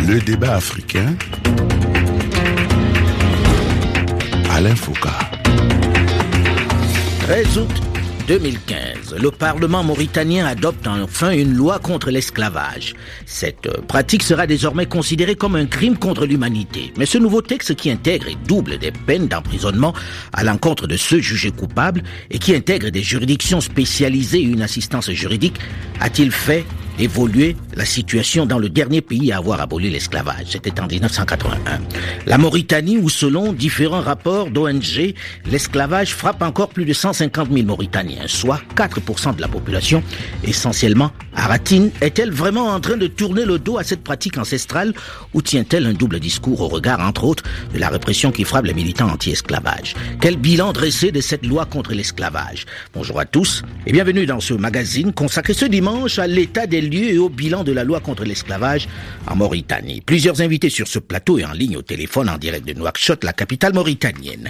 Le débat africain. Alain Foucault. 13 août 2015, le Parlement mauritanien adopte enfin une loi contre l'esclavage. Cette pratique sera désormais considérée comme un crime contre l'humanité. Mais ce nouveau texte qui intègre et double des peines d'emprisonnement à l'encontre de ceux jugés coupables et qui intègre des juridictions spécialisées et une assistance juridique, a-t-il fait évoluer la situation dans le dernier pays à avoir aboli l'esclavage? C'était en 1981. La Mauritanie, où selon différents rapports d'ONG, l'esclavage frappe encore plus de 150 000 Mauritaniens, soit 4% de la population, essentiellement aratine, est-elle vraiment en train de tourner le dos à cette pratique ancestrale ou tient-elle un double discours au regard, entre autres, de la répression qui frappe les militants anti-esclavage? Quel bilan dresser de cette loi contre l'esclavage? Bonjour à tous et bienvenue dans ce magazine consacré ce dimanche à l'état des lieux et au bilan de la loi contre l'esclavage en Mauritanie. Plusieurs invités sur ce plateau et en ligne au téléphone en direct de Nouakchott, la capitale mauritanienne.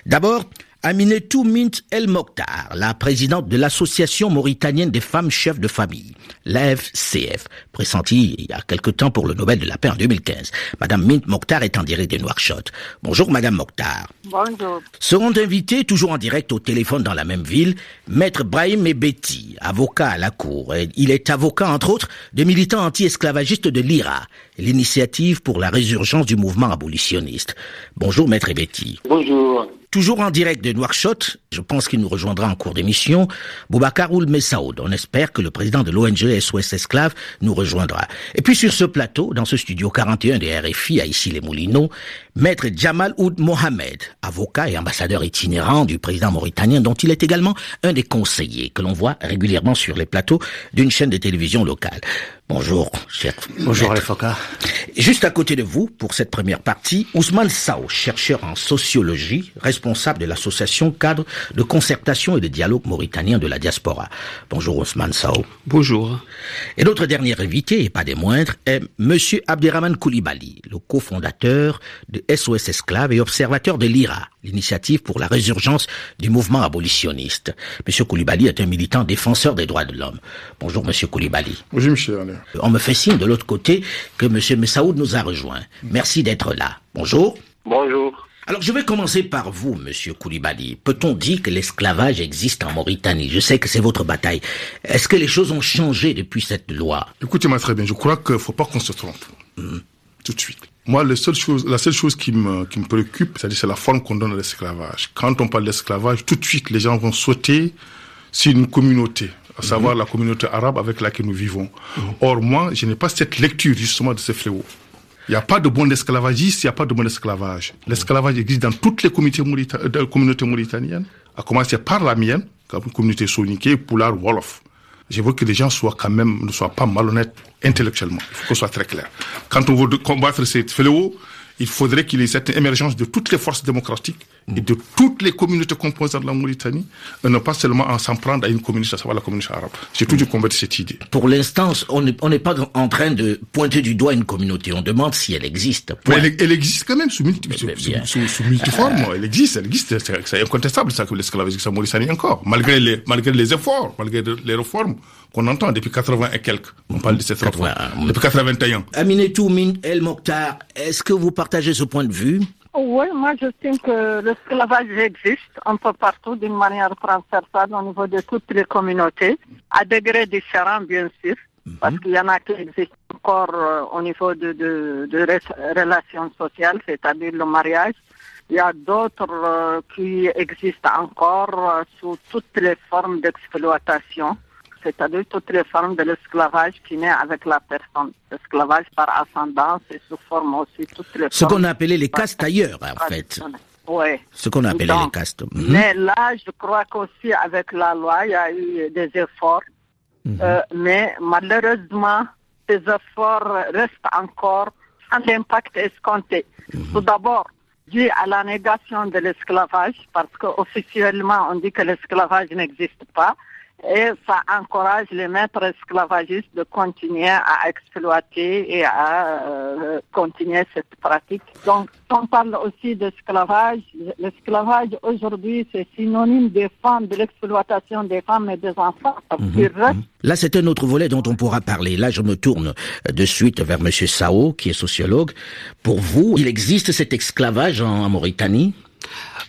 D'abord, Aminetou Mint El Mokhtar, la présidente de l'Association mauritanienne des femmes chefs de famille, l'AFCF, pressentie il y a quelque temps pour le Nobel de la paix en 2015. Madame Mint Mokhtar est en direct de Nouakchott. Bonjour Madame Mokhtar. Bonjour. Seront invités, toujours en direct au téléphone dans la même ville, Maître Brahim Ebeti, avocat à la Cour. Il est avocat, entre autres, de militants anti-esclavagistes de l'IRA, l'initiative pour la résurgence du mouvement abolitionniste. Bonjour Maître Ebeti. Bonjour. Toujours en direct de Nouakchott, je pense qu'il nous rejoindra en cours d'émission, Boubacar Ould Messaoud. On espère que le président de l'ONG SOS Esclaves nous rejoindra. Et puis sur ce plateau, dans ce studio 41 des RFI à Issy-les-Moulineaux, Maître Jamal Ould Mohamed, avocat et ambassadeur itinérant du président mauritanien, dont il est également un des conseillers que l'on voit régulièrement sur les plateaux d'une chaîne de télévision locale. Bonjour, cher Bonjour, Maître. Foka. Juste à côté de vous, pour cette première partie, Ousmane Sao, chercheur en sociologie, responsable de l'association cadre de concertation et de dialogue mauritanien de la diaspora. Bonjour Ousmane Sao. Bonjour. Et notre dernier invité, et pas des moindres, est Monsieur Abderrahmane Coulibaly, le cofondateur de SOS Esclaves et observateur de l'IRA, l'initiative pour la résurgence du mouvement abolitionniste. Monsieur Coulibaly est un militant défenseur des droits de l'homme. Bonjour Monsieur Coulibaly. Bonjour Michel Alain. On me fait signe de l'autre côté que Monsieur Messaoud nous a rejoint. Merci d'être là. Bonjour. Bonjour. Alors je vais commencer par vous, Monsieur Coulibaly. Peut-on dire que l'esclavage existe en Mauritanie? Je sais que c'est votre bataille. Est-ce que les choses ont changé depuis cette loi? Écoutez-moi très bien, je crois qu'il ne faut pas qu'on se trompe. Tout de suite. Moi, la seule chose qui me préoccupe, c'est la forme qu'on donne à l'esclavage. Quand on parle d'esclavage, tout de suite, les gens vont sauter sur une communauté, à savoir la communauté arabe avec laquelle nous vivons. Or, moi, je n'ai pas cette lecture, justement, de ce fléau. Il n'y a pas de bon esclavagiste, il n'y a pas de bon esclavage. L'esclavage existe dans toutes les communautés mauritaniennes, à commencer par la mienne, comme une communauté soninké, Poulard, Wolof. Je veux que les gens ne soient pas malhonnêtes intellectuellement. Il faut qu'on soit très clair. Quand on veut combattre ces fléaux, il faudrait qu'il y ait cette émergence de toutes les forces démocratiques et de toutes les communautés composantes de la Mauritanie, et non pas seulement en s'en prendre à une communauté, à savoir la communauté arabe. J'ai toujours combattu cette idée. Pour l'instant, on n'est pas en train de pointer du doigt une communauté. On demande si elle existe. Mais elle existe quand même sous multiforme. Elle existe. C'est incontestable ça que l'esclavage existe en Mauritanie encore, malgré les efforts, malgré les réformes qu'on entend depuis 80 et quelques. On parle de cette réforme. Depuis 81. Aminetou Mint El Mokhtar, est-ce que vous partagez ce point de vue? Oui, moi j'estime que l'esclavage existe un peu partout d'une manière transversale au niveau de toutes les communautés, à degrés différents bien sûr, parce qu'il y en a qui existent encore au niveau de relations sociales, c'est-à-dire le mariage. Il y a d'autres qui existent encore sous toutes les formes d'exploitation, c'est-à-dire toutes les formes de l'esclavage qui naît avec la personne. L'esclavage par ascendance et sous forme aussi toutes les formes. Ce qu'on a appelé les castes ailleurs, en fait. Oui. Ce qu'on a appelé les castes. Mais là, je crois qu'aussi avec la loi, il y a eu des efforts. Mais malheureusement, ces efforts restent encore sans l'impact escompté. Tout d'abord, dû à la négation de l'esclavage, parce qu'officiellement, on dit que l'esclavage n'existe pas. Et ça encourage les maîtres esclavagistes de continuer à exploiter et à continuer cette pratique. Donc, on parle aussi d'esclavage. L'esclavage aujourd'hui, c'est synonyme des femmes, de l'exploitation des femmes et des enfants. Là, c'est un autre volet dont on pourra parler. Là, je me tourne de suite vers M. Sao, qui est sociologue. Pour vous, il existe cet esclavage en Mauritanie ?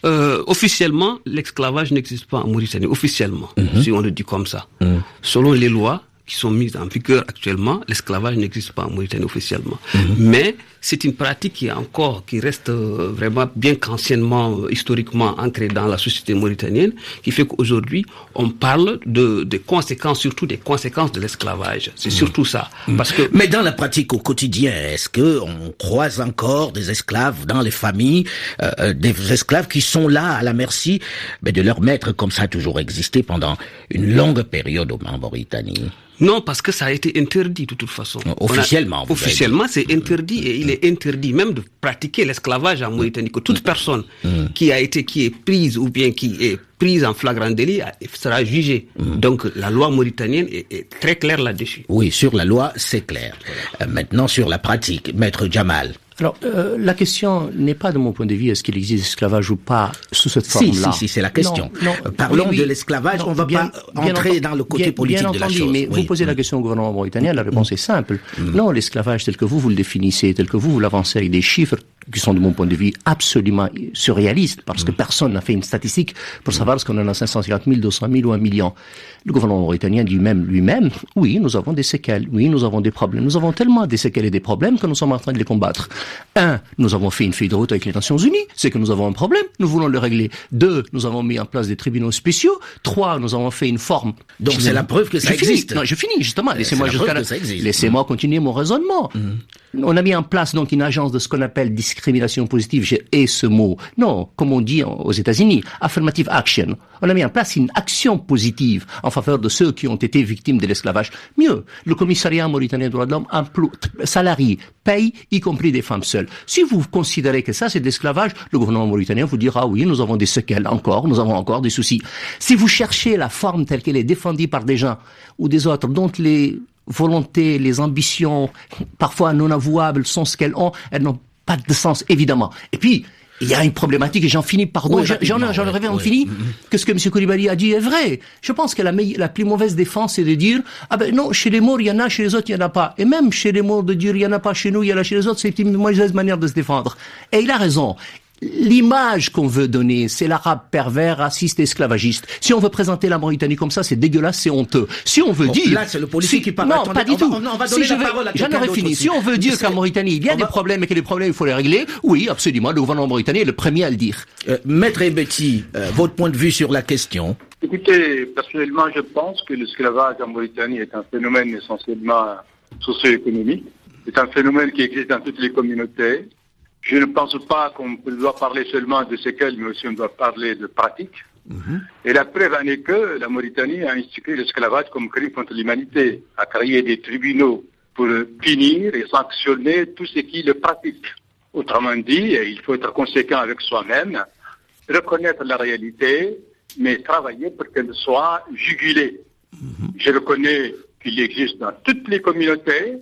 Officiellement, l'esclavage n'existe pas en Mauritanie, officiellement, si on le dit comme ça. Selon les lois qui sont mises en vigueur actuellement, l'esclavage n'existe pas en Mauritanie officiellement. Mais c'est une pratique qui reste vraiment bien qu'anciennement, historiquement ancrée dans la société mauritanienne, qui fait qu'aujourd'hui, on parle des conséquences, surtout des conséquences de l'esclavage. C'est surtout ça. Parce que... Mais dans la pratique au quotidien, est-ce que on croise encore des esclaves dans les familles, des esclaves qui sont là à la merci de leur maître, comme ça a toujours existé pendant une longue période en Mauritanie? Non, parce que ça a été interdit de toute façon. Officiellement. Officiellement, c'est interdit et il est interdit même de pratiquer l'esclavage en Mauritanie. Que toute personne qui est prise ou bien qui est prise en flagrant délit sera jugée. Donc la loi mauritanienne est très claire là-dessus. Oui, sur la loi, c'est clair. Maintenant, sur la pratique, Maître Jamal. Alors, la question n'est pas de mon point de vue, est-ce qu'il existe esclavage ou pas sous cette forme-là. Si, c'est la question. Non, parlons de l'esclavage, on va pas entrer dans le côté politique de la chose. Mais vous posez la question au gouvernement mauritanien, la réponse est simple. Non, l'esclavage tel que vous le définissez, tel que vous l'avancez avec des chiffres qui sont de mon point de vue absolument surréalistes, parce que personne n'a fait une statistique pour savoir ce qu'on en a 550 000, 200 000 ou 1 million. Le gouvernement mauritanien dit lui-même, oui, nous avons des séquelles, oui, nous avons des problèmes. Nous avons tellement des séquelles et des problèmes que nous sommes en train de les combattre. 1, nous avons fait une feuille de route avec les Nations Unies, c'est que nous avons un problème, nous voulons le régler. 2, nous avons mis en place des tribunaux spéciaux. 3, nous avons fait une forme. Donc c'est la preuve que ça existe. Non, je finis justement. Laissez-moi continuer mon raisonnement. On a mis en place donc une agence de ce qu'on appelle discrimination positive. J'ai ce mot. Non, comme on dit aux États-Unis, affirmative action. On a mis en place une action positive en faveur de ceux qui ont été victimes de l'esclavage. Mieux, le commissariat mauritanien des droits de l'homme salarié, paye, y compris des femmes seules. Si vous considérez que ça c'est de l'esclavage, le gouvernement mauritanien vous dira oui, nous avons des séquelles encore, nous avons encore des soucis. Si vous cherchez la forme telle qu'elle est défendue par des gens ou des autres dont les volontés, les ambitions, parfois non avouables, sont ce qu'elles ont, elles n'ont pas de sens, évidemment. Et puis, il y a une problématique, et j'en finis, pardon, j'en aurais fini, que ce que M. Koulibaly a dit est vrai. Je pense que la plus mauvaise défense, c'est de dire, non, chez les Maures, il y en a, chez les autres, il n'y en a pas. Et même chez les Maures, de dire, il n'y en a pas chez nous, il y en a chez les autres, c'est une mauvaise manière de se défendre. Et il a raison. L'image qu'on veut donner, c'est l'arabe pervers, raciste, esclavagiste. Si on veut présenter la Mauritanie comme ça, c'est dégueulasse, c'est honteux. Si on veut dire... Là, c'est le politique qui parle. Non, pas du tout. On va donner la parole à quelqu'un d'autre. J'en aurais fini. Si on veut dire qu'en Mauritanie, il y a des problèmes et que les problèmes, il faut les régler, oui, absolument, le gouvernement mauritanien est le premier à le dire. Maître Ebeti, votre point de vue sur la question? Écoutez, personnellement, je pense que l'esclavage en Mauritanie est un phénomène essentiellement socio-économique. C'est un phénomène qui existe dans toutes les communautés. Je ne pense pas qu'on doit parler seulement de séquelles, mais aussi on doit parler de pratiques. Et la preuve en est que la Mauritanie a institué l'esclavage comme crime contre l'humanité, a créé des tribunaux pour punir et sanctionner tous ceux qui le pratiquent. Autrement dit, il faut être conséquent avec soi-même, reconnaître la réalité, mais travailler pour qu'elle soit jugulée. Je reconnais qu'il existe dans toutes les communautés.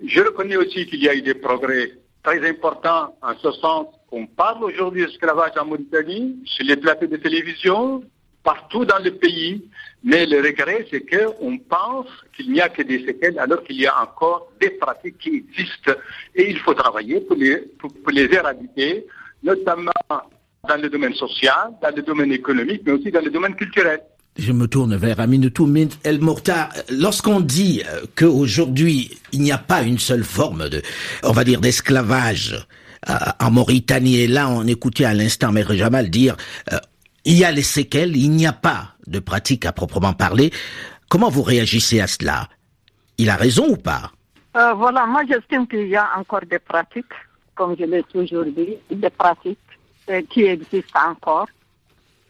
Je reconnais aussi qu'il y a eu des progrès très important en ce sens qu'on parle aujourd'hui d'esclavage en Mauritanie, sur les plateaux de télévision, partout dans le pays. Mais le regret, c'est qu'on pense qu'il n'y a que des séquelles alors qu'il y a encore des pratiques qui existent. Et il faut travailler pour les éradiquer, notamment dans le domaine social, dans le domaine économique, mais aussi dans le domaine culturel. Je me tourne vers Aminoutou El Morta. Lorsqu'on dit qu'aujourd'hui, il n'y a pas une seule forme d'esclavage en Mauritanie, et là, on écoutait à l'instant Maître Jamal dire il y a les séquelles, il n'y a pas de pratique à proprement parler. Comment vous réagissez à cela? Il a raison ou pas? Voilà, moi j'estime qu'il y a encore des pratiques, comme je l'ai toujours dit, des pratiques qui existent encore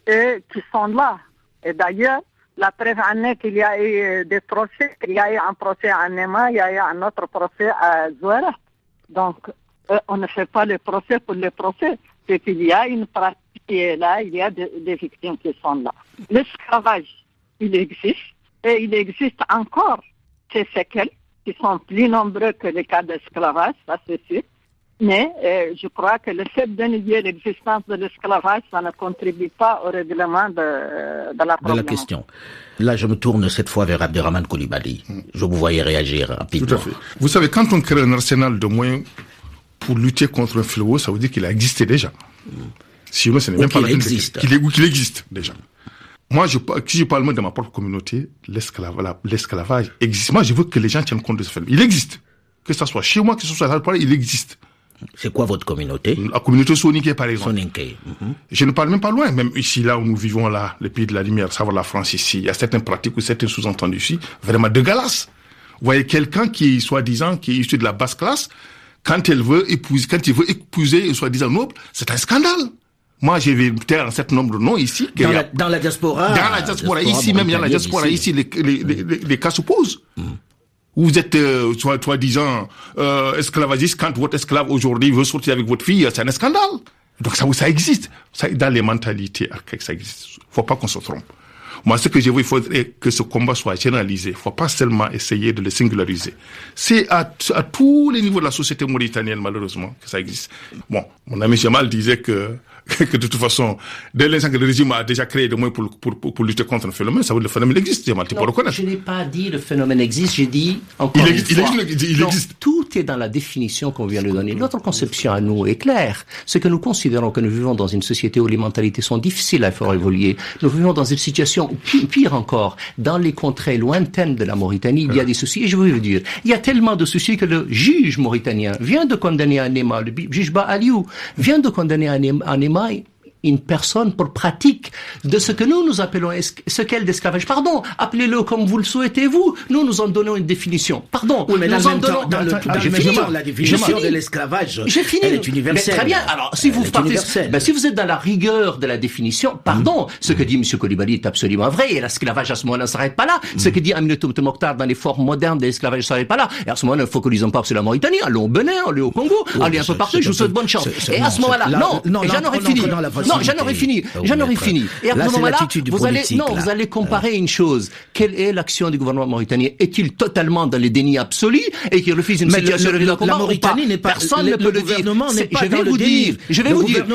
et qui sont là. Et d'ailleurs, la preuve en est qu'il y a eu des procès. Il y a eu un procès à Nema, il y a eu un autre procès à Zouara. Donc, on ne fait pas le procès pour le procès. C'est qu'il y a une pratique qui est là, il y a des victimes qui sont là. L'esclavage, il existe. Et il existe encore ces séquelles qui sont plus nombreux que les cas d'esclavage, ça c'est sûr. Mais je crois que le fait de nier l'existence de l'esclavage, ça ne contribue pas au règlement de la question. Là, je me tourne cette fois vers Abderrahmane Coulibaly. Je vous voyais réagir rapidement. Tout à fait. Vous savez, quand on crée un arsenal de moyens pour lutter contre un fléau, ça veut dire qu'il a existé déjà. Sinon, ce n'est même pas la peine qu'il existe déjà. Moi, si je parle de ma propre communauté, l'esclavage existe. Moi, je veux que les gens tiennent compte de ce phénomène. Il existe. Que ce soit chez moi, que ce soit à Paris, il existe. C'est quoi votre communauté? La communauté soninké, par exemple. Soninké. Je ne parle même pas loin, même ici, là où nous vivons, là, le pays de la lumière, savoir la France ici. Il y a certaines pratiques ou certains sous-entendus ici, vraiment dégueulasses. Vous voyez quelqu'un qui, soi-disant, qui est issu de la basse classe, quand il veut épouser, soi-disant noble, c'est un scandale. Moi, j'ai vu peut-être un certain nombre de noms ici. Dans la diaspora. Dans la diaspora, ici même, il y a la diaspora, ici, les cas se posent. Vous êtes, soi-disant, esclavagiste, quand votre esclave aujourd'hui veut sortir avec votre fille, c'est un scandale. Donc ça existe. Dans les mentalités archaïques, ça existe. Faut pas qu'on se trompe. Moi, ce que je veux, il faudrait que ce combat soit généralisé. Faut pas seulement essayer de le singulariser. C'est à tous les niveaux de la société mauritanienne, malheureusement, que ça existe. Bon, mon ami Jamal disait que de toute façon, dès l'instant que le régime a déjà créé des moyens pour lutter contre le phénomène, ça veut dire que le phénomène existe, Jamal, tu peux reconnaître. Je n'ai pas dit le phénomène existe, j'ai dit encore une fois. Il existe. Tout est dans la définition qu'on vient de donner. Notre conception à nous est claire. C'est que nous considérons que nous vivons dans une société où les mentalités sont difficiles à faire évoluer. Nous vivons dans une situation, pire encore, dans les contrées lointaines de la Mauritanie, il y a des soucis. Et je veux vous dire, il y a tellement de soucis que le juge mauritanien vient de condamner un Néma, le juge Ba Aliou vient de condamner un Néma, une personne pour pratique de ce que nous appelons ce qu'est l'esclavage. Pardon, appelez-le comme vous le souhaitez vous. Nous en donnons une définition. Pardon. Oui, mais la définition de l'esclavage, elle est universelle. Mais très bien. Alors, si vous êtes dans la rigueur de la définition, pardon, ce que dit M. Coulibaly est absolument vrai, et l'esclavage à ce moment-là ne s'arrête pas là. Ce que dit Aminata Mokhtar dans les formes modernes de l'esclavage ne s'arrête pas là. Et à ce moment-là, ne focalisons pas sur la Mauritanie, allons au Bénin, allons au Congo, allez un peu partout, je vous souhaite bonne chance. Et à ce moment-là, j'en aurais fini. Non, j'en aurais fini. Et à ce moment-là, vous allez comparer une chose. Quelle est l'action du gouvernement mauritanien? Est-il totalement dans les dénis absolus et qu'il refuse une situation de combat? La Mauritanie n'est pas, personne ne peut le dire. Je vais vous dire,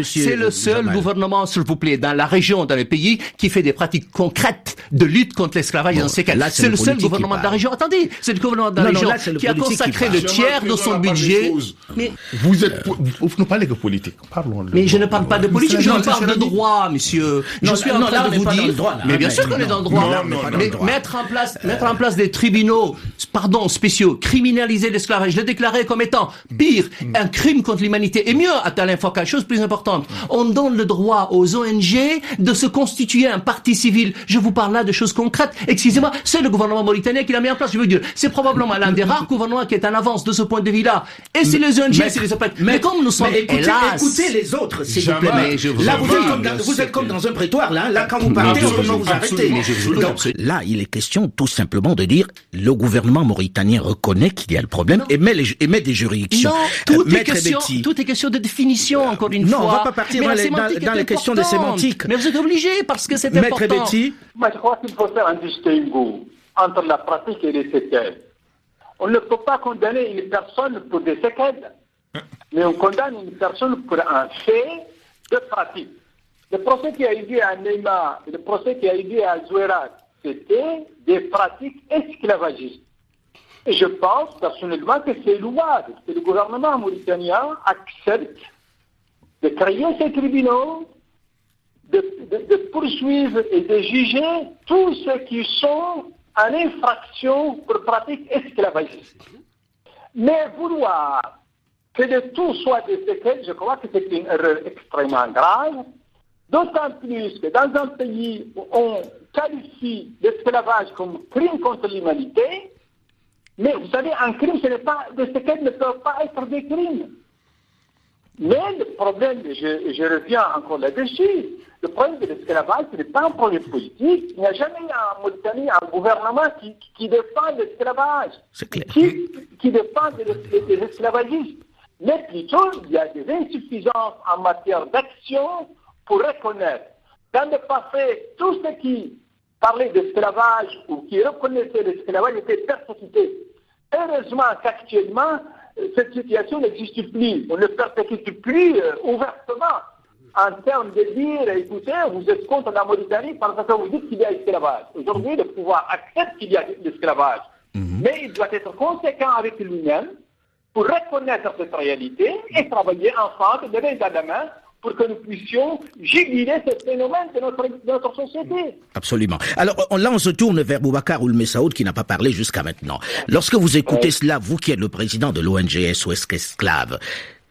c'est le seul gouvernement, s'il vous plaît, dans la région, dans le pays, qui fait des pratiques concrètes de lutte contre l'esclavage dans ces cas. C'est le seul gouvernement de la région. Attendez, c'est le gouvernement de la région qui a consacré le tiers de son budget. Mais vous ne parlez que politique. Parlons. Mais je ne parle pas de politique, je parle de droit, monsieur. Je suis en train de vous dire. Mais bien sûr qu'on est dans le droit. Mais mettre en place des tribunaux, spéciaux, criminaliser l'esclavage, le déclarer comme étant pire, un crime contre l'humanité. Et mieux, Atalin Foka, chose plus importante, on donne le droit aux ONG de se constituer un parti civil. Je vous parle là de choses concrètes. Excusez-moi, c'est le gouvernement mauritanien qui l'a mis en place. Je veux dire, c'est probablement l'un des rares gouvernements qui est en avance de ce point de vue-là. Et c'est les ONG, c'est les OPEC. Mais comme nous sommes, écoutez les autres, s'il vous plaît. Là, vous êtes comme dans un prétoire, là. Là, quand vous partez, comment vous arrêtez? Donc, là, il est question tout simplement de dire, le gouvernement mauritanien reconnaît qu'il y a le problème et met des juridictions. Non, tout est question de définition, encore une fois. Non, on va pas partir dans les questions de sémantique. Mais vous êtes obligé parce que c'est important. Maître Betty. Moi, je crois qu'il faut faire un distinguo entre la pratique et les séquelles. On ne peut pas condamner une personne pour des séquelles, mais on condamne une personne pour un fait de pratique. Le procès qui a eu lieu à Neymar, le procès qui a eu lieu à Zouerat, c'était des pratiques esclavagistes. Et je pense personnellement que c'est louable que le gouvernement mauritanien accepte de créer ces tribunaux, de poursuivre et de juger tous ceux qui sont en infraction pour pratiques esclavagistes. Mais vouloir que de tout soit des séquelles, je crois que c'est une erreur extrêmement grave, d'autant plus que dans un pays où on qualifie l'esclavage comme crime contre l'humanité, mais vous savez, un crime, des séquelles ne peuvent pas être des crimes. Mais le problème, je reviens encore là-dessus, le problème de l'esclavage, ce n'est pas un problème politique. Il n'y a jamais en Mauritanie un gouvernement qui défend l'esclavage, qui défend les esclavagistes. Mais plutôt, il y a des insuffisances en matière d'action pour reconnaître dans le passé tout ce qui parlait d'esclavage ou qui reconnaissait l'esclavage était persécuté. Heureusement qu'actuellement, cette situation n'existe plus. On ne persécute plus ouvertement en termes de dire, écoutez, vous êtes contre la Mauritanie parce que vous dites qu'il y a esclavage. Aujourd'hui, le pouvoir accepte qu'il y a l'esclavage. Mais il doit être conséquent avec lui-même pour reconnaître cette réalité et travailler ensemble de main dans la main pour que nous puissions juguler ce phénomène de notre société. Absolument. Alors là, on se tourne vers Boubacar Ould-Messaoud qui n'a pas parlé jusqu'à maintenant. Lorsque vous écoutez cela, vous qui êtes le président de l'ONG SOS Esclaves,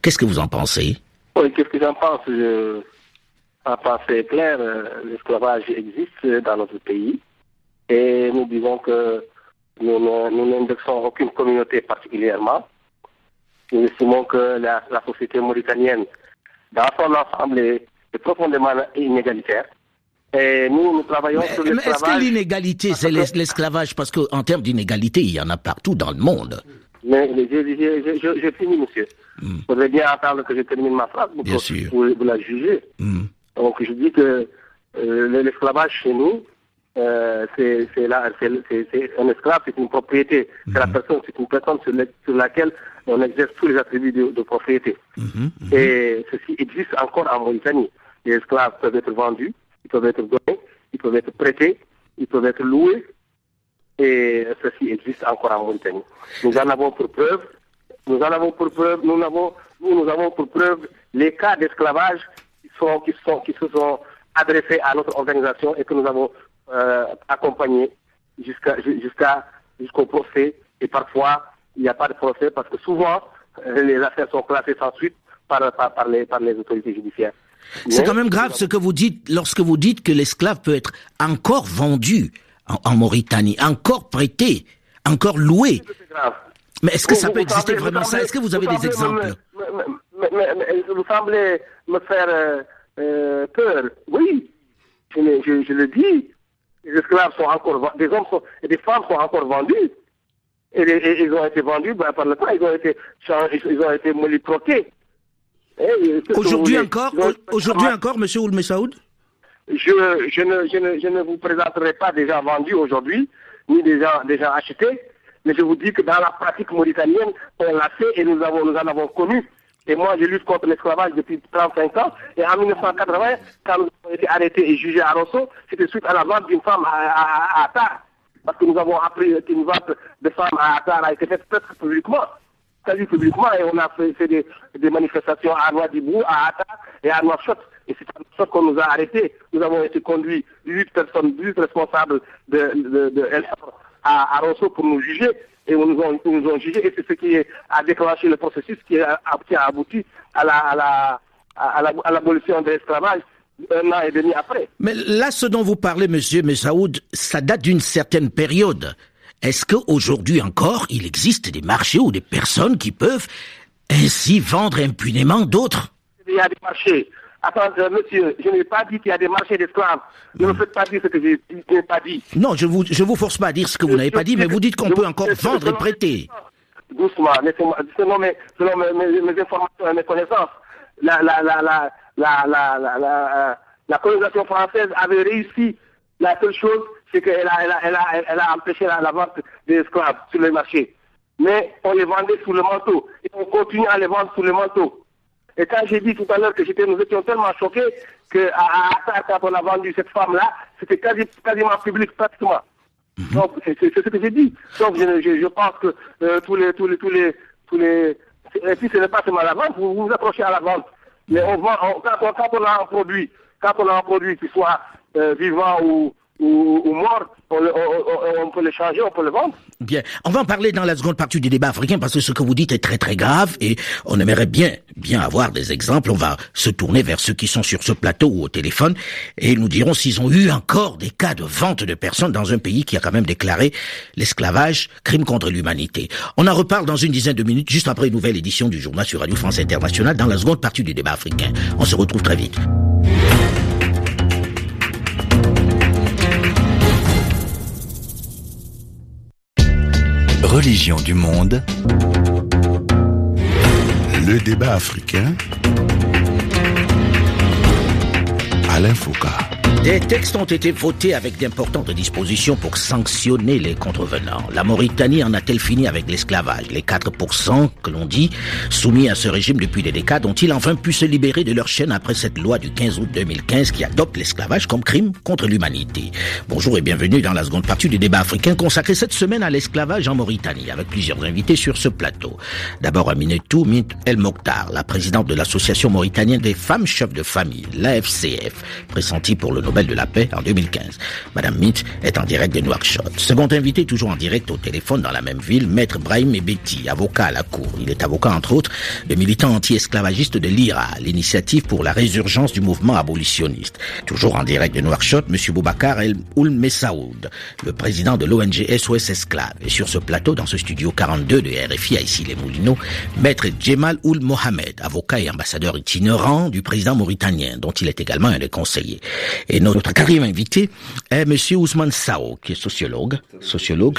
qu'est-ce que vous en pensez? Oui, qu'est-ce que j'en pense? Ma pensée est claire. L'esclavage existe dans notre pays et nous disons que nous n'indexons aucune communauté particulièrement. Nous estimons que la société mauritanienne dans son ensemble est profondément inégalitaire. Et nous travaillons sur l'esclavage. Mais est-ce que l'inégalité, c'est l'esclavage? Parce qu'en termes d'inégalité, il y en a partout dans le monde. Mais je finis, monsieur. Il faudrait bien attendre que je termine ma phrase pour la juger. Donc je dis que l'esclavage chez nous, c'est un esclave, c'est une propriété. C'est une personne sur laquelle on exerce tous les attributs de propriété. Et ceci existe encore en Mauritanie. Les esclaves peuvent être vendus, ils peuvent être donnés, ils peuvent être prêtés, ils peuvent être loués. Et ceci existe encore en Mauritanie. Nous en avons pour preuve, nous avons pour preuve les cas d'esclavage qui se sont adressés à notre organisation et que nous avons accompagnés jusqu'au procès. Et parfois, il n'y a pas de procès parce que souvent, les affaires sont classées sans suite par les autorités judiciaires. C'est quand même grave ce que vous dites lorsque vous dites que l'esclave peut être encore vendu en Mauritanie, encore prêté, encore loué. C'est grave. Mais est-ce que ça peut exister vraiment ça? Est-ce que vous avez des exemples? Vous semblez me faire peur. Oui, je le dis. Les esclaves sont encore des hommes et des femmes sont encore vendus. Et ils ont été vendus par le temps, ils ont été molliproqués. Aujourd'hui encore, monsieur Ould-Messaoud? Je ne vous présenterai pas des gens vendus aujourd'hui, ni des gens achetés, mais je vous dis que dans la pratique mauritanienne, on l'a fait et nous en avons connu. Et moi, je lutte contre l'esclavage depuis 35 ans. Et en 1980, quand nous avons été arrêtés et jugés à Rosso, c'était suite à la vente d'une femme à Attar. Parce que nous avons appris qu'une vente de femmes à Attar a été faite presque publiquement. C'est-à-dire publiquement, et on a fait des manifestations à Nouadhibou, à Attar et à Nouakchott. Et c'est à Nouakchott qu'on nous a arrêtés. Nous avons été conduits 18 responsables de El Sabr à Rosso pour nous juger. Et nous ont jugé, et c'est ce qui a déclenché le processus qui a abouti à l'abolition de l'esclavage 1 an et demi après. Mais là, ce dont vous parlez, monsieur Messaoud, ça date d'une certaine période. Est-ce qu'aujourd'hui encore, il existe des marchés ou des personnes qui peuvent ainsi vendre impunément d'autres? Il y a des marchés. Attendez, monsieur, je n'ai pas dit qu'il y a des marchés d'esclaves. Ne me faites pas dire ce que je n'ai pas dit. Non, je vous force pas à dire ce que vous n'avez pas dit, mais vous dites qu'on peut encore vendre et prêter. Doucement, selon mes informations et mes connaissances, la colonisation française avait réussi. La seule chose, c'est qu'elle a empêché la vente des esclaves sur les marchés. Mais on les vendait sous le manteau. Et on continue à les vendre sous le manteau. Et quand j'ai dit tout à l'heure que nous étions tellement choqués qu'à Attar, quand on a vendu cette femme-là, c'était quasiment public, pratiquement. Donc, c'est ce que j'ai dit. Donc, je pense que tous les... Et puis, ce n'est pas seulement la vente, vous vous approchez à la vente. Mais quand on a un produit qui soit vivant ou mort, on peut le changer, on peut le vendre. Bien. On va en parler dans la seconde partie du débat africain parce que ce que vous dites est très très grave et on aimerait bien avoir des exemples. On va se tourner vers ceux qui sont sur ce plateau ou au téléphone et nous dirons s'ils ont eu encore des cas de vente de personnes dans un pays qui a quand même déclaré l'esclavage crime contre l'humanité. On en reparle dans une dizaine de minutes juste après une nouvelle édition du journal sur Radio France Internationale dans la seconde partie du débat africain. On se retrouve très vite. Religion du monde. Le débat africain. Alain Foucault. Des textes ont été votés avec d'importantes dispositions pour sanctionner les contrevenants. La Mauritanie en a-t-elle fini avec l'esclavage? Les 4% que l'on dit, soumis à ce régime depuis des décades, ont-ils enfin pu se libérer de leur chaîne après cette loi du 15 août 2015 qui adopte l'esclavage comme crime contre l'humanité? Bonjour et bienvenue dans la seconde partie du débat africain consacré cette semaine à l'esclavage en Mauritanie, avec plusieurs invités sur ce plateau. D'abord Aminetou Mint El Mokhtar, la présidente de l'association mauritanienne des femmes chefs de famille, l'AFCF, pressentie pour le Nobel de la paix en 2015. Madame Mint est en direct de Nouakchott. Second invité, toujours en direct au téléphone dans la même ville, Maître Brahim Ebeti, avocat à la Cour. Il est avocat, entre autres, de militant anti-esclavagiste de l'IRA, l'initiative pour la résurgence du mouvement abolitionniste. Toujours en direct de Nouakchott, Monsieur Boubacar El Ould Messaoud, le président de l'ONG SOS Esclaves. Et sur ce plateau, dans ce studio 42 de RFI à Issy-les-Moulineaux, Maître Djemal Ould Mohamed, avocat et ambassadeur itinérant du président mauritanien, dont il est également un des conseillers. Et notre quatrième invité est Monsieur Ousmane Sao, qui est sociologue,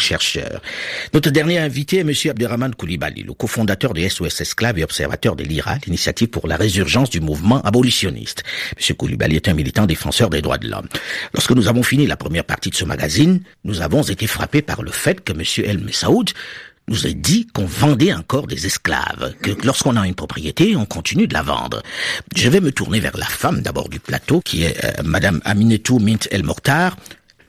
chercheur. Notre dernier invité est Monsieur Abderrahmane Coulibaly, le cofondateur de SOS Esclaves et observateur de l'IRA, l'initiative pour la résurgence du mouvement abolitionniste. Monsieur Coulibaly est un militant défenseur des droits de l'homme. Lorsque nous avons fini la première partie de ce magazine, nous avons été frappés par le fait que Monsieur El Messaoud nous a dit qu'on vendait encore des esclaves, que lorsqu'on a une propriété, on continue de la vendre. Je vais me tourner vers la femme d'abord du plateau, qui est Madame Aminetou Mint El Mokhtar.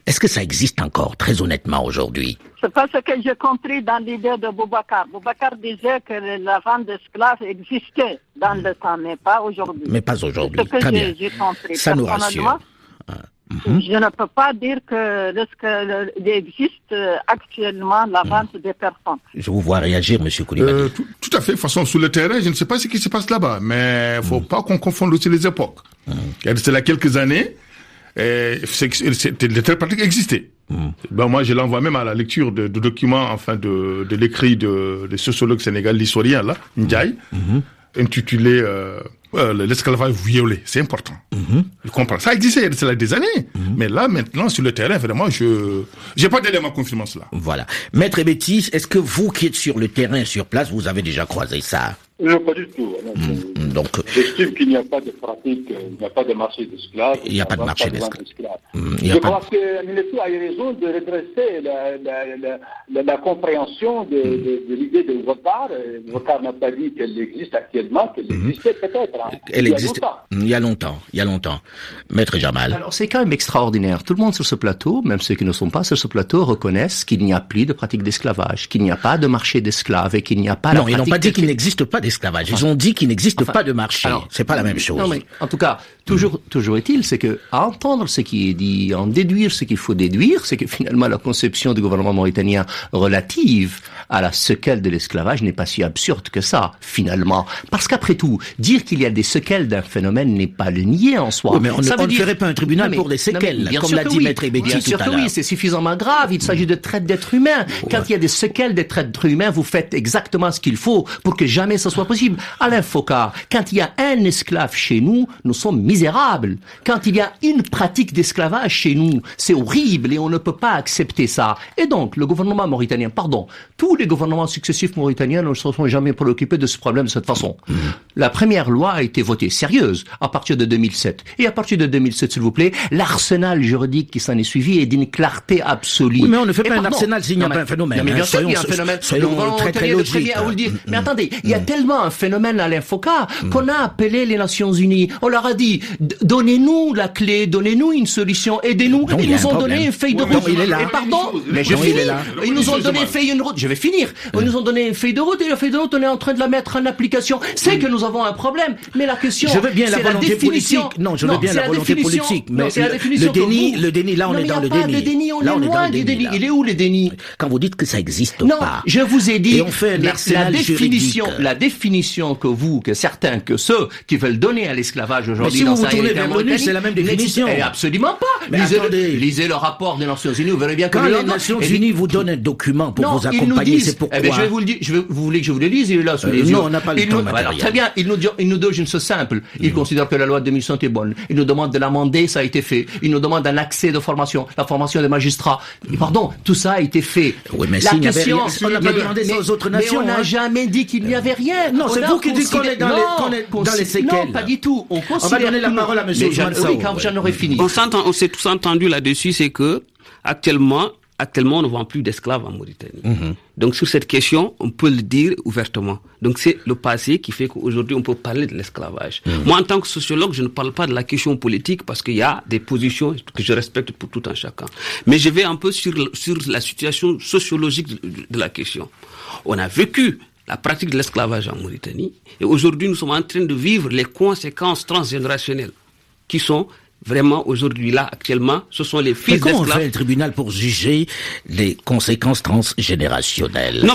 Est-ce que ça existe encore, très honnêtement, aujourd'hui? C'est pas ce que j'ai compris dans l'idée de Boubacar. Boubacar disait que la vente d'esclaves existait dans le temps, mais pas aujourd'hui. Mais pas aujourd'hui, c'est ce que très bien. J'ai compris. Ça nous rassure. Je ne peux pas dire qu'il existe actuellement la vente des personnes. Je vous vois réagir, Monsieur Coulibaly. Tout à fait. De toute façon, sur le terrain, je ne sais pas ce qui se passe là-bas, mais il faut pas qu'on confonde aussi les époques. Il y a de cela quelques années, les telles pratiques existaient. Ben moi, je l'envoie même à la lecture de documents, enfin de l'écrit de sociologue sénégalais, l'historien là, Ndiaye, intitulé l'esclavage violé. C'est important. Je comprends. Ça existait il y a de cela des années. Mais là, maintenant, sur le terrain, vraiment, j'ai pas d'éléments confirmant cela. Voilà. Maître Ebeti, est-ce que vous qui êtes sur le terrain, sur place, vous avez déjà croisé ça? Non, pas du tout. Donc, j'estime qu'il n'y a pas de pratique, il n'y a pas de marché d'esclaves. Il n'y a pas de marché d'esclaves. Je crois que Aminetou a eu raison de redresser la compréhension de l'idée de Boubacar. Boubacar n'a pas dit qu'elle existe actuellement, qu'elle existait peut-être. Elle existe il y a longtemps. Maître Jamal. Alors c'est quand même extraordinaire. Tout le monde sur ce plateau, même ceux qui ne sont pas sur ce plateau, reconnaissent qu'il n'y a plus de pratique d'esclavage, qu'il n'y a pas de marché d'esclaves et qu'il n'y a pas Non, ils n'ont pas dit qu'il n'existe pas d'esclavage. Ils ont dit qu'il n'existe pas de marché. C'est pas la même chose. Non, mais en tout cas, toujours est-il, c'est que à entendre ce qui est dit, en déduire ce qu'il faut déduire, c'est que finalement la conception du gouvernement mauritanien relative à la séquelle de l'esclavage n'est pas si absurde que ça, finalement. Parce qu'après tout, dire qu'il y a des séquelles d'un phénomène n'est pas le nier en soi. Oui, mais on ne ferait pas un tribunal pour les séquelles, comme l'a dit Maître Ebeti tout à l'heure. Bien sûr que oui, c'est suffisamment grave. Il s'agit de traite d'êtres humains. Quand il y a des séquelles des traites d'êtres humains, vous faites exactement ce qu'il faut pour que jamais ce soit possible. Alain Foka, quand il y a un esclave chez nous, nous sommes misérables. Quand il y a une pratique d'esclavage chez nous, c'est horrible et on ne peut pas accepter ça. Et donc, le gouvernement mauritanien, tous les gouvernements successifs mauritaniens ne se sont jamais préoccupés de ce problème de cette façon. La première loi a été votée sérieuse à partir de 2007. Et à partir de 2007, s'il vous plaît, l'arsenal juridique qui s'en est suivi est d'une clarté absolue. Oui, mais on ne fait pas un arsenal s'il n'y a pas un phénomène. Mais bien sûr qu'il y a un phénomène. Soyons très logiques. Mais attendez, il y a tellement un phénomène à l'infoca qu'on a appelé les Nations Unies. On leur a dit, donnez-nous la clé, donnez-nous une solution, aidez-nous. Ils nous ont donné une feuille de route. Et pardon, mais je finis. Ils nous ont donné une feuille de route. Je vais finir. Ils nous ont donné une feuille de route et la feuille de route, on est en train de la mettre en application. C'est que nous avons un problème. Mais la question, je veux bien la volonté politique. Non, je veux bien la volonté politique. Mais le déni, là, on est dans le déni. Là, on est loin du déni. Il est où le déni? Quand vous dites que ça existe pas. Non, je vous ai dit. Et on fait un arsenal juridique. La définition que certains, que ceux qui veulent donner à l'esclavage aujourd'hui dans sa réalité en Mauritanie, c'est la même définition. Absolument pas. Lisez le rapport des Nations Unies, vous verrez bien que quand les Nations Unies vous donnent un document pour vous accompagner, c'est pourquoi. Je vais vous le dire. Vous voulez que je vous le lise? Il est là sous les yeux. Non, on n'a pas le temps matériel. Très bien. Il nous donne une chose simple. Il considère que la loi de 2005 est bonne. Il nous demande de l'amender, ça a été fait. Il nous demande un accès de formation, la formation des magistrats. Pardon, tout ça a été fait. Oui, mais s'il n'y avait rien, on n'a pas demandé ça aux autres nations. Mais on n'a jamais dit qu'il n'y avait rien. Non, c'est vous qui dites qu'on est dans les séquelles. Non, pas du tout. On va donner la parole à M. Ousmane Sow. Oui, quand j'en aurai fini. On s'est tous entendus là-dessus, c'est que actuellement, on ne vend plus d'esclaves en Mauritanie. Donc sur cette question, on peut le dire ouvertement. Donc c'est le passé qui fait qu'aujourd'hui on peut parler de l'esclavage. Moi, en tant que sociologue, je ne parle pas de la question politique parce qu'il y a des positions que je respecte pour tout un chacun. Mais je vais un peu sur la situation sociologique de la question. On a vécu la pratique de l'esclavage en Mauritanie et aujourd'hui nous sommes en train de vivre les conséquences transgénérationnelles qui sont vraiment, aujourd'hui, là, actuellement, ce sont les fils d'esclaves. Comment on fait le tribunal pour juger les conséquences transgénérationnelles? Non,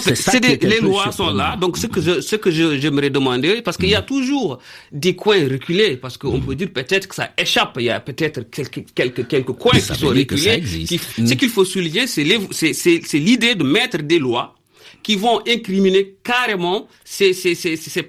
les lois sont là. Donc, ce que j'aimerais demander, parce qu'il y a toujours des coins reculés, parce qu'on peut dire peut-être que ça échappe. Il y a peut-être quelques coins qui sont reculés. Ce qu'il faut souligner, c'est l'idée de mettre des lois qui vont incriminer carrément ces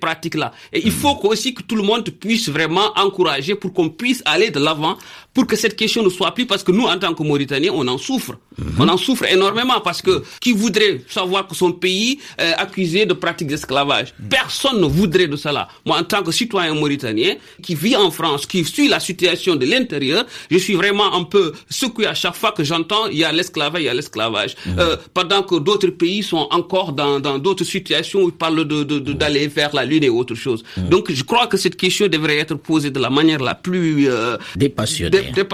pratiques-là. Et il faut aussi que tout le monde puisse vraiment encourager pour qu'on puisse aller de l'avant, pour que cette question ne soit plus, parce que nous, en tant que Mauritaniens, on en souffre. On en souffre énormément, parce que qui voudrait savoir que son pays est accusé de pratique d'esclavage? Personne ne voudrait de cela. Moi, en tant que citoyen mauritanien, qui vit en France, qui suit la situation de l'intérieur, je suis vraiment un peu secoué à chaque fois que j'entends il y a l'esclavage. Pendant que d'autres pays sont encore dans d'autres situations où ils parlent d'aller vers la Lune et autre chose. Donc, je crois que cette question devrait être posée de la manière la plus dépassionnée, n'est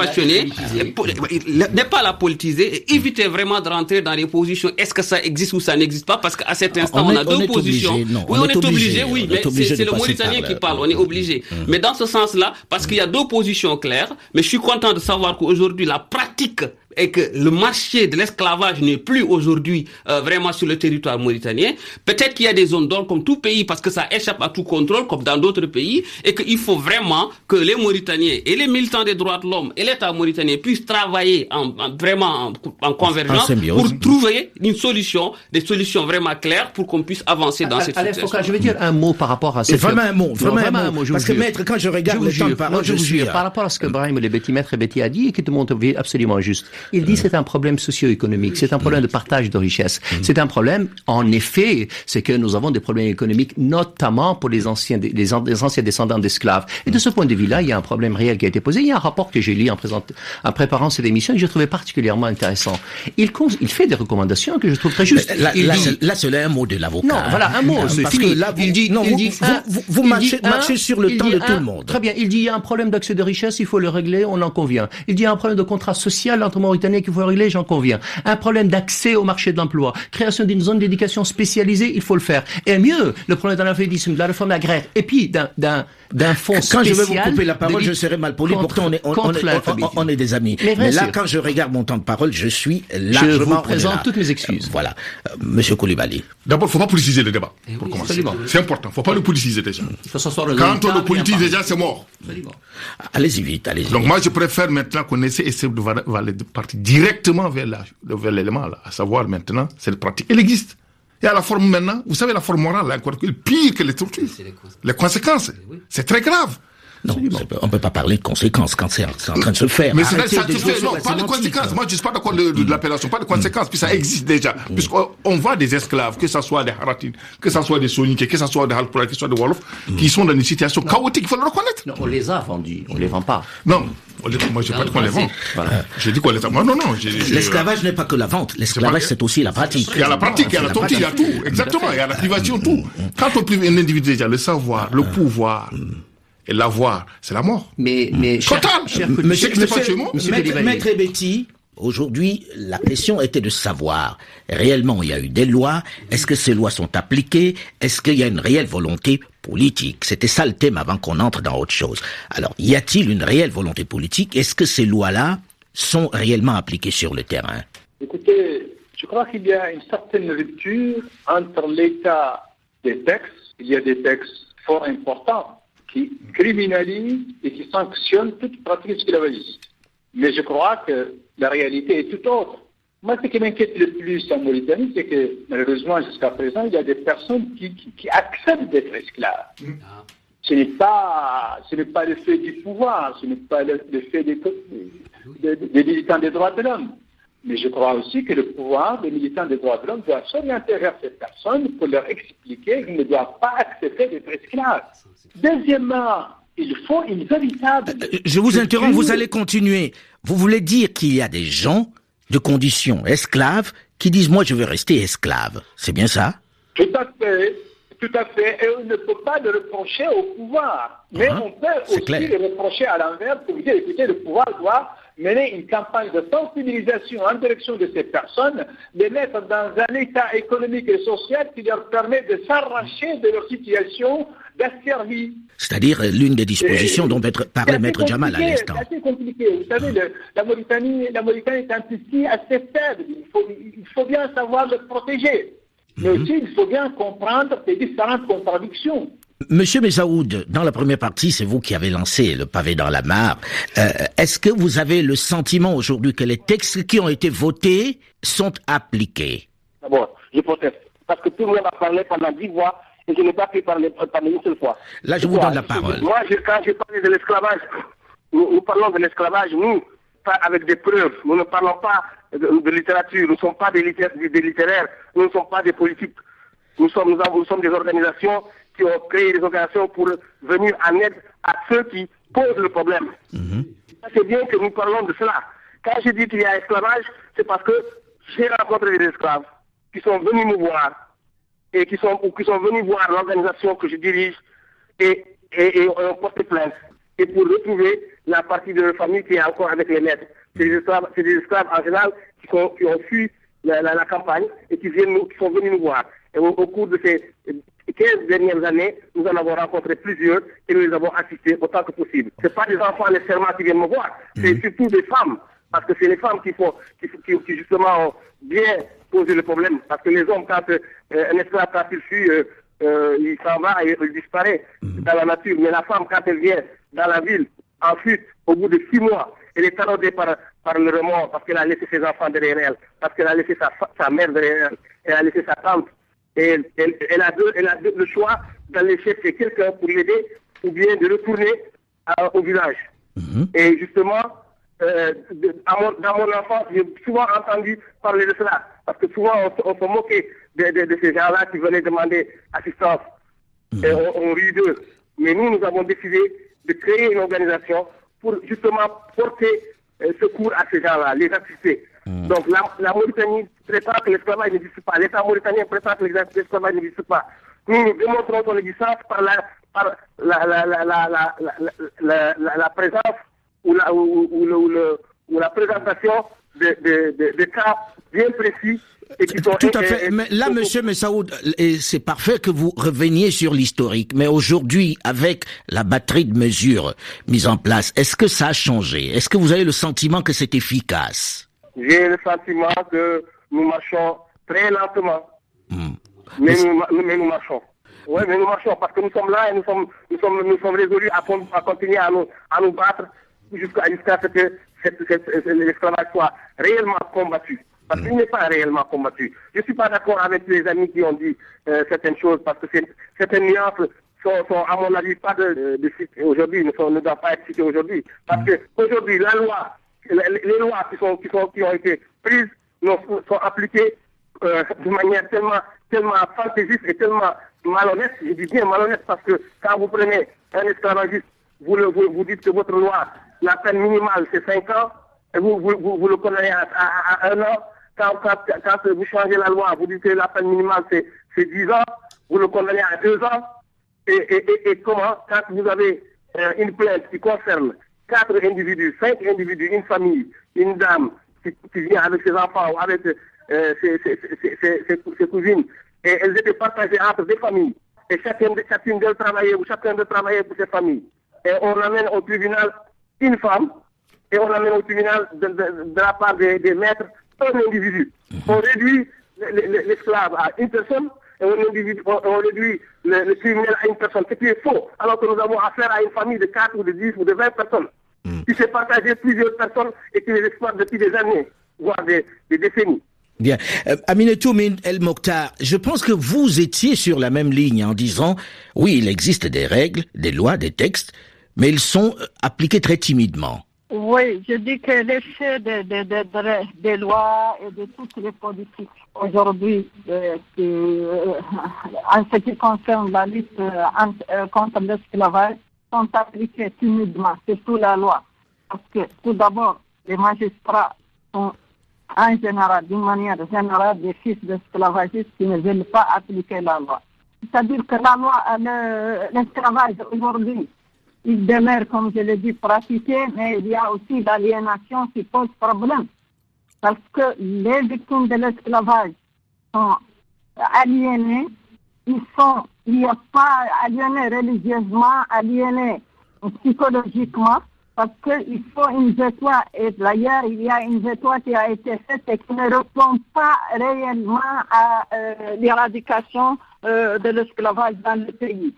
pas la politiser, et éviter vraiment de rentrer dans les positions est-ce que ça existe ou ça n'existe pas, parce qu'à cet instant on a deux positions. On est obligé, mais c'est le Mauritanien qui parle, on est obligé. Mais dans ce sens-là, parce qu'il y a deux positions claires, mais je suis content de savoir qu'aujourd'hui la pratique et que le marché de l'esclavage n'est plus aujourd'hui vraiment sur le territoire mauritanien. Peut-être qu'il y a des zones d'ombre comme tout pays, parce que ça échappe à tout contrôle, comme dans d'autres pays, et qu'il faut vraiment que les Mauritaniens et les militants des droits de l'homme et l'État mauritanien puissent travailler en convergence pour trouver des solutions vraiment claires pour qu'on puisse avancer dans cette situation. Foucault, je vais dire un mot par rapport à cette... Vraiment un mot. Parce que maître, quand je regarde le temps de parole, je suis... Par rapport à ce que maître Betty a dit, et qui te montre absolument juste. Il dit c'est un problème socio-économique, c'est un problème de partage de richesse. C'est un problème, en effet, c'est que nous avons des problèmes économiques, notamment pour les anciens descendants d'esclaves. Et de ce point de vue-là, il y a un problème réel qui a été posé. Il y a un rapport que j'ai lu en préparant cette émission et que je trouvais particulièrement intéressant. Il fait des recommandations que je trouve très justes. Là, c'est un mot de l'avocat. Non, voilà, un mot, c'est parce fini. Que là, vous marchez sur le temps de tout le monde. Très bien. Il dit il y a un problème d'accès de richesse, il faut le régler, on en convient. Il dit il y a un problème de contrat social entre Mauritaniens qu'il faut régler, j'en conviens. Un problème d'accès au marché de l'emploi, création d'une zone d'éducation spécialisée, il faut le faire. Et mieux, le problème d'analphabétisme, de la réforme agraire, et puis d'un fonds spécial. Quand je vais vous couper la parole, je serai mal poli. Pourtant, on est des amis. Mais là, quand je regarde mon temps de parole, je suis largement... Je vous présente toutes mes excuses. Voilà. Monsieur Coulibaly. D'abord, il ne faut pas politiser le débat, pour commencer. Absolument. C'est important. Il ne faut pas le politiser déjà. Quand on le politise déjà, c'est mort. Allez-y vite, allez-y. Donc moi, je préfère maintenant qu'on essaie de partir directement vers l'élément, là, à savoir maintenant, cette pratique. Elle existe. Et à la forme maintenant, vous savez, la forme morale, là, encore pire que les tortures. Les conséquences. C'est très grave. Non, on ne peut pas parler de conséquences quand c'est en train de se faire. Mais ça se fait, non, pas de conséquences. Moi, je ne suis pas d'accord de l'appellation, pas de conséquences, puis ça existe déjà. Puisqu'on voit des esclaves, que ce soit des Haratines, que ce soit des Soniques, que ce soit des Halpura, que ce soit des Wolof, qui sont dans une situation chaotique, il faut le reconnaître. Non, on les a vendus, on les vend pas. Non, moi, je n'ai pas dit qu'on les vend. J'ai dit qu'on les vend. Non. L'esclavage n'est pas que la vente, l'esclavage, c'est aussi la pratique. Il y a la pratique, il y a la torture, il y a tout. Exactement, il y a la privation, tout. Quand on prive un individu déjà, le savoir, le pouvoir, et l'avoir, c'est la mort. Mais Maître Betty, aujourd'hui, la question était de savoir, réellement, il y a eu des lois, est-ce que ces lois sont appliquées, est-ce qu'il y a une réelle volonté politique? C'était ça le thème avant qu'on entre dans autre chose. Alors, y a-t-il une réelle volonté politique? Est-ce que ces lois-là sont réellement appliquées sur le terrain? Écoutez, je crois qu'il y a une certaine rupture entre l'état des textes. Il y a des textes fort importants qui criminalisent et qui sanctionnent toute pratique esclavagiste. Mais je crois que la réalité est tout autre. Moi, ce qui m'inquiète le plus en Mauritanie, c'est que malheureusement, jusqu'à présent, il y a des personnes qui acceptent d'être esclaves. Ce n'est pas le fait du pouvoir, ce n'est pas le fait des militants des droits de l'homme. Mais je crois aussi que le pouvoir des militants des droits de l'homme doit s'orienter vers ces personnes pour leur expliquer qu'ils ne doivent pas accepter d'être esclaves. Deuxièmement, il faut une véritable... Je vous interromps, vous allez continuer. Vous voulez dire qu'il y a des gens de condition esclaves qui disent « moi je veux rester esclave ». C'est bien ça? Tout à fait. Et on ne peut pas le reprocher au pouvoir. Mais on peut aussi le reprocher à l'envers pour dire, écoutez, le pouvoir doit mener une campagne de sensibilisation en direction de ces personnes, les mettre dans un état économique et social qui leur permet de s'arracher de leur situation d'asservie. C'est-à-dire l'une des dispositions dont parlait Maître Jamal à l'instant. C'est assez compliqué. Vous savez, la Mauritanie est un pays assez faible. Il faut bien savoir le protéger. Mais aussi, il faut bien comprendre ces différentes contradictions. Monsieur Messaoud, dans la première partie, c'est vous qui avez lancé le pavé dans la mare. Est-ce que vous avez le sentiment aujourd'hui que les textes qui ont été votés sont appliqués? D'abord, je proteste. Parce que tout le monde a parlé pendant 10 mois et je n'ai pas pu parler une seule fois. Là, je vous donne la parole. Moi, quand j'ai parlé de l'esclavage, nous parlons de l'esclavage, nous, pas avec des preuves. Nous ne parlons pas de littérature. Nous ne sommes pas des littéraires. Nous ne sommes pas des politiques. Nous sommes des organisations qui ont créé des organisations pour venir en aide à ceux qui posent le problème. C'est bien que nous parlons de cela. Quand je dis qu'il y a esclavage, c'est parce que j'ai rencontré des esclaves qui sont venus me voir et qui sont venus voir l'organisation que je dirige et ont porté plainte. Et pour retrouver la partie de leur famille qui est encore avec les maîtres. C'est des esclaves en général qui ont fui la campagne et qui sont venus nous voir. Et au cours de ces 15 dernières années, nous en avons rencontré plusieurs et nous les avons assistés autant que possible. Ce pas des enfants nécessairement qui viennent me voir, c'est surtout des femmes. Parce que c'est les femmes qui justement ont bien posé le problème. Parce que les hommes, quand un esclave, quand il fuit, il s'en va et il disparaît dans la nature. Mais la femme, quand elle vient dans la ville, en fuite, au bout de 6 mois, elle est taraudée par le remords parce qu'elle a laissé ses enfants derrière elle, parce qu'elle a laissé sa mère derrière elle, elle a laissé sa tante. Et elle a le choix d'aller chercher quelqu'un pour l'aider ou bien de retourner au village. Et justement, dans mon enfance, j'ai souvent entendu parler de cela. Parce que souvent, on se moquait de ces gens-là qui venaient demander assistance. Et on rit d'eux. Mais nous avons décidé de créer une organisation pour justement porter secours à ces gens-là, les assister. Donc la Mauritanie prétend que l'esclavage n'existe pas. L'État mauritanien prétend que l'esclavage n'existe pas. Nous démontrons son existence par la présence ou la présentation de cas bien précis. Et qui sont tout à fait. Mais là, monsieur Messaoud, c'est parfait que vous reveniez sur l'historique. Mais aujourd'hui, avec la batterie de mesures mises en place, est-ce que ça a changé? Est-ce que vous avez le sentiment que c'est efficace? J'ai le sentiment que nous marchons très lentement. Mais nous marchons. Oui, mais nous marchons parce que nous sommes là et nous sommes résolus à continuer à nous battre jusqu'à ce que l'esclavage soit réellement combattu. Parce qu'il n'est pas réellement combattu. Je ne suis pas d'accord avec les amis qui ont dit certaines choses parce que certaines nuances sont à mon avis, pas de citer aujourd'hui, ne doivent pas être citées aujourd'hui. Parce que aujourd'hui, les lois qui ont été prises sont appliquées de manière tellement fantaisiste et tellement malhonnête. Je dis bien malhonnête parce que quand vous prenez un esclavagiste, vous dites que votre loi, la peine minimale c'est 5 ans, et vous le condamnez à 1 an. Quand vous changez la loi, vous dites que la peine minimale c'est 10 ans, vous le condamnez à 2 ans. Et comment, quand vous avez une plainte qui concerne 4 individus, 5 individus, une famille, une dame qui vient avec ses enfants ou avec ses cousines, et elles étaient partagées entre des familles, et chacune d'elles travaillait ou chacun de travailler pour ses familles. Et on amène au tribunal une femme, et on amène au tribunal de la part des maîtres un individu. On réduit l'esclave à une personne, et on réduit le criminel à une personne, ce qui est faux, alors que nous avons affaire à une famille de 4 ou de 10 ou de 20 personnes, qui s'est partagé plusieurs personnes et qui les exploitent depuis des années, voire des décennies. Bien. Aminetou El Mokhtar, je pense que vous étiez sur la même ligne en disant, oui, il existe des règles, des lois, des textes, mais ils sont appliqués très timidement. Oui, je dis que l'effet des lois et de toutes les politiques aujourd'hui en ce qui concerne la lutte contre l'esclavage sont appliquées timidement, surtout la loi. Parce que tout d'abord, les magistrats sont en général, d'une manière générale, des fils d'esclavagistes qui ne veulent pas appliquer la loi. C'est-à-dire que la loi, l'esclavage aujourd'hui, il demeure, comme je l'ai dit, pratiqué, mais il y a aussi l'aliénation qui pose problème. Parce que les victimes de l'esclavage sont aliénées, il n'y a pas aliénés religieusement, aliénés psychologiquement, parce qu'il faut une vétoire, et d'ailleurs il y a une vétoire qui a été faite et qui ne répond pas réellement à l'éradication de l'esclavage dans le pays.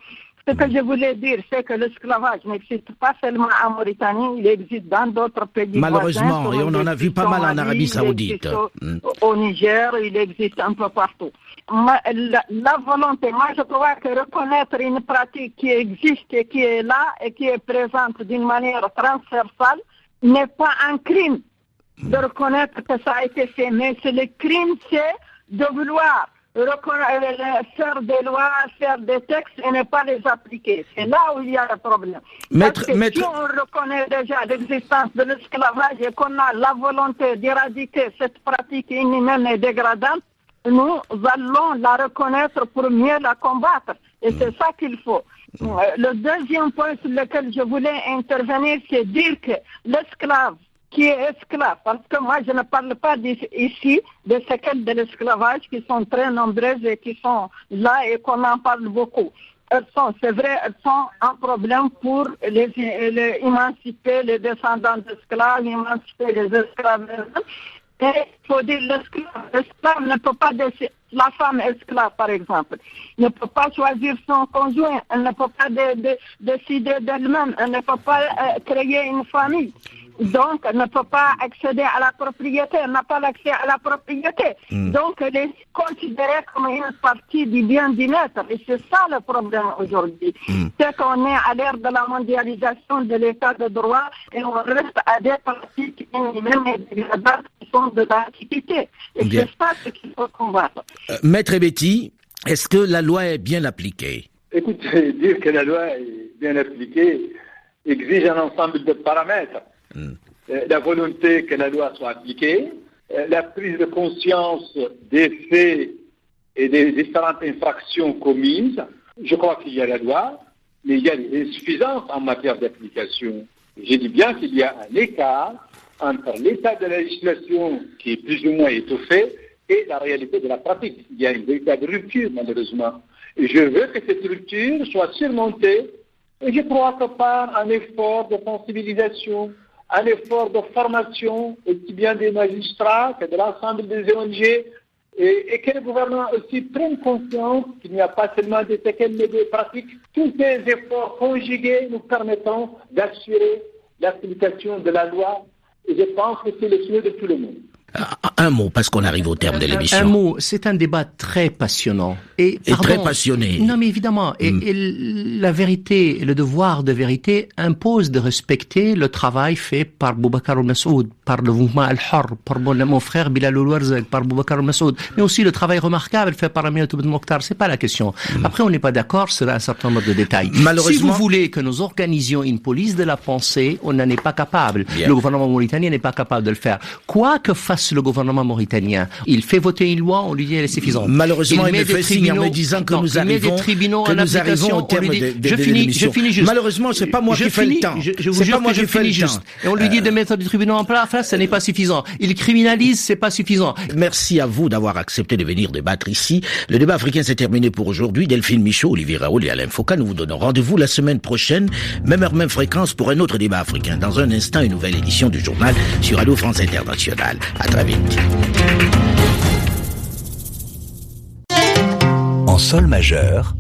Ce que je voulais dire, c'est que l'esclavage n'existe pas seulement en Mauritanie, il existe dans d'autres pays. Malheureusement, voisins, et on en a vu pas mal en Arabie Saoudite. Au Niger, il existe un peu partout. La volonté, moi je crois que reconnaître une pratique qui existe et qui est là et qui est présente d'une manière transversale n'est pas un crime de reconnaître que ça a été fait, mais c'est le crime, c'est de vouloir faire des lois, faire des textes et ne pas les appliquer. C'est là où il y a le problème. Si on reconnaît déjà l'existence de l'esclavage et qu'on a la volonté d'éradiquer cette pratique inhumaine et dégradante, nous allons la reconnaître pour mieux la combattre. Et c'est ça qu'il faut. Le deuxième point sur lequel je voulais intervenir, c'est dire que l'esclave qui est esclave, parce que moi je ne parle pas ici des séquelles de l'esclavage qui sont très nombreuses et qui sont là et qu'on en parle beaucoup. C'est vrai, elles sont un problème pour émanciper les descendants d'esclaves, émanciper les esclaves. Et il faut dire l'esclave ne peut pas décider. La femme esclave, par exemple, ne peut pas choisir son conjoint, elle ne peut pas décider d'elle-même, elle ne peut pas créer une famille. Donc, elle ne peut pas accéder à la propriété, elle n'a pas l'accès à la propriété. Donc, elle est considérée comme une partie du bien du maître. Et c'est ça le problème aujourd'hui. C'est qu'on est à l'ère de la mondialisation de l'état de droit et on reste à des pratiques inhumaines et dégradantes qui sont de l'antiquité. Et bien. C'est ça ce qu'il faut combattre. Maître Ebeti, est-ce que la loi est bien appliquée? Écoutez, dire que la loi est bien appliquée exige un ensemble de paramètres. La volonté que la loi soit appliquée, la prise de conscience des faits et des différentes infractions commises. Je crois qu'il y a la loi, mais il y a des insuffisances en matière d'application. Je dis bien qu'il y a un écart entre l'état de la législation qui est plus ou moins étoffé et la réalité de la pratique. Il y a une véritable rupture, malheureusement. Et je veux que cette rupture soit surmontée, et je crois que par un effort de sensibilisation, un effort de formation, aussi bien des magistrats que de l'ensemble des ONG, et que le gouvernement aussi prenne conscience qu'il n'y a pas seulement des séquelles, mais des pratiques. Tous ces efforts conjugués nous permettront d'assurer l'application de la loi, et je pense que c'est le souhait de tout le monde. Un mot, parce qu'on arrive au terme de l'émission. Un mot, c'est un débat très passionnant. Et très passionné. Non, mais évidemment. Et la vérité, le devoir de vérité impose de respecter le travail fait par Boubacar al-Massoud, par le mouvement Al-Hor, par mon frère Bilal Ouarzaq, par Boubacar al-Massoud, mais aussi le travail remarquable fait par Aminata Ben Mokhtar. C'est pas la question. Après, on n'est pas d'accord sur un certain nombre de détails. Si vous voulez que nous organisions une police de la pensée, on n'en est pas capable. Bien. Le gouvernement mauritanien n'est pas capable de le faire. Quoi que fasse le gouvernement mauritanien, il fait voter une loi, on lui dit elle est suffisante. Malheureusement, il me fait signe en me disant que nous arrivons au terme de l'émission. Je finis juste. Malheureusement, c'est pas moi qui fais le temps. Je vous jure que je finis juste. Et on lui dit de mettre des tribunaux en place, ce n'est pas suffisant. Il criminalise, c'est pas suffisant. Merci à vous d'avoir accepté de venir débattre ici. Le débat africain s'est terminé pour aujourd'hui. Delphine Michaud, Olivier Raoul et Alain Foucault, nous vous donnons rendez-vous la semaine prochaine, même heure, même fréquence, pour un autre débat africain. Dans un instant, une nouvelle édition du journal sur Radio France Internationale. À très vite. En sol majeur,